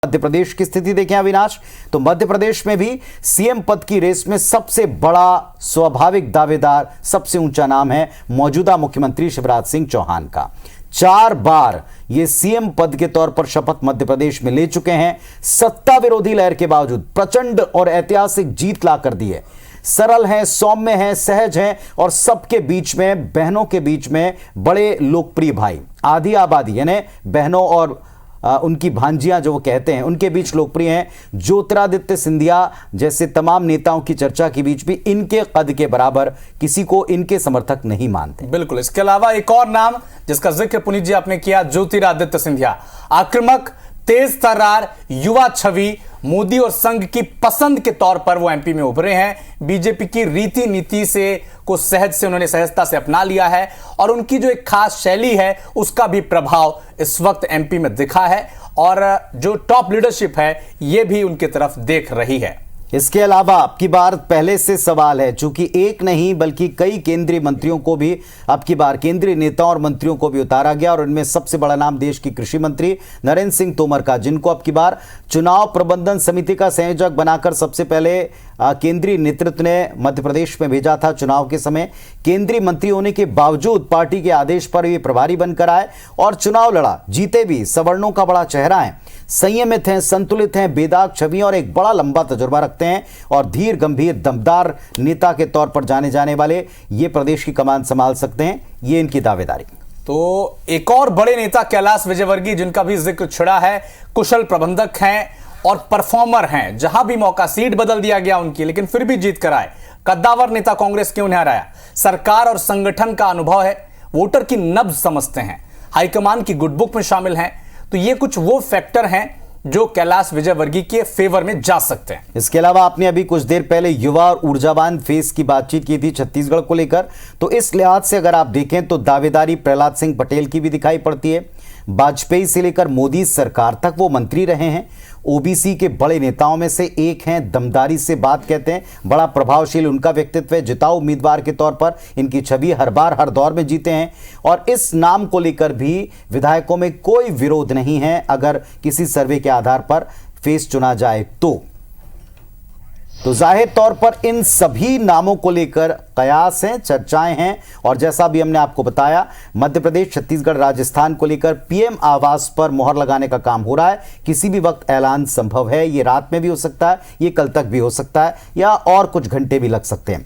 मध्य प्रदेश की स्थिति देखें अविनाश, तो मध्य प्रदेश में भी सीएम पद की रेस में सबसे बड़ा स्वाभाविक दावेदार, सबसे ऊंचा नाम है मौजूदा मुख्यमंत्री शिवराज सिंह चौहान का। 4 बार ये सीएम पद के तौर पर शपथ मध्य प्रदेश में ले चुके हैं। सत्ता विरोधी लहर के बावजूद प्रचंड और ऐतिहासिक जीत ला कर दी है। सरल हैं, सौम्य हैं, सहज हैं और सबके बीच में, बहनों के बीच में बड़े लोकप्रिय भाई, आधी आबादी यानी बहनों और उनकी भांजियां जो वो कहते हैं, उनके बीच लोकप्रिय हैं। ज्योतिरादित्य सिंधिया जैसे तमाम नेताओं की चर्चा के बीच भी इनके कद के बराबर किसी को इनके समर्थक नहीं मानते। बिल्कुल। इसके अलावा एक और नाम जिसका जिक्र पुनीत जी आपने किया, ज्योतिरादित्य सिंधिया। आक्रामक, तेज तर्रार, युवा छवि, मोदी और संघ की पसंद के तौर पर वो एमपी में उभरे हैं। बीजेपी की रीति नीति से को उन्होंने सहजता से अपना लिया है और उनकी जो एक खास शैली है उसका भी प्रभाव इस वक्त एमपी में दिखा है और जो टॉप लीडरशिप है ये भी उनकी तरफ देख रही है। इसके अलावा अब की बार पहले से सवाल है, चूंकि एक नहीं बल्कि कई केंद्रीय मंत्रियों को भी अब की बार, केंद्रीय नेताओं और मंत्रियों को भी उतारा गया और उनमें सबसे बड़ा नाम देश की कृषि मंत्री नरेंद्र सिंह तोमर का, जिनको अब की बार चुनाव प्रबंधन समिति का संयोजक बनाकर सबसे पहले केंद्रीय नेतृत्व ने मध्य प्रदेश में भेजा था। चुनाव के समय केंद्रीय मंत्री होने के बावजूद पार्टी के आदेश पर वे प्रभारी बनकर आए और चुनाव लड़ा, जीते भी। सवर्णों का बड़ा चेहरा है, संयमित हैं, संतुलित हैं, बेदाग छवि और एक बड़ा लंबा तजुर्बा रखते हैं और धीर गंभीर दमदार नेता के तौर पर जाने जाने वाले ये प्रदेश की कमान संभाल सकते हैं, ये इनकी दावेदारी। तो एक और बड़े नेता कैलाश विजयवर्गीय, जिनका भी जिक्र छिड़ा है, कुशल प्रबंधक हैं और परफॉर्मर हैं। जहां भी मौका, सीट बदल दिया गया उनकी लेकिन फिर भी जीत कर आए। कद्दावर नेता कांग्रेस क्यों नहीं हराया? सरकार और संगठन का अनुभव है, वोटर की नब्ज समझते हैं, हाईकमान की गुडबुक में शामिल हैं। तो ये कुछ वो फैक्टर हैं जो कैलाश विजयवर्गीय के फेवर में जा सकते हैं। इसके अलावा आपने अभी कुछ देर पहले युवा और ऊर्जावान फेस की बातचीत की थी छत्तीसगढ़ को लेकर, तो इस लिहाज से अगर आप देखें तो दावेदारी प्रहलाद सिंह पटेल की भी दिखाई पड़ती है। वाजपेयी से लेकर मोदी सरकार तक वो मंत्री रहे हैं, ओबीसी के बड़े नेताओं में से एक हैं, दमदारी से बात कहते हैं, बड़ा प्रभावशील उनका व्यक्तित्व है, जिताऊ उम्मीदवार के तौर पर इनकी छवि हर बार हर दौर में जीते हैं और इस नाम को लेकर भी विधायकों में कोई विरोध नहीं है अगर किसी सर्वे के आधार पर फेस चुना जाए तो जाहिर तौर पर इन सभी नामों को लेकर कयास हैं, चर्चाएं हैं और जैसा भी हमने आपको बताया, मध्य प्रदेश, छत्तीसगढ़, राजस्थान को लेकर पीएम आवास पर मोहर लगाने का काम हो रहा है। किसी भी वक्त ऐलान संभव है, ये रात में भी हो सकता है, ये कल तक भी हो सकता है या और कुछ घंटे भी लग सकते हैं।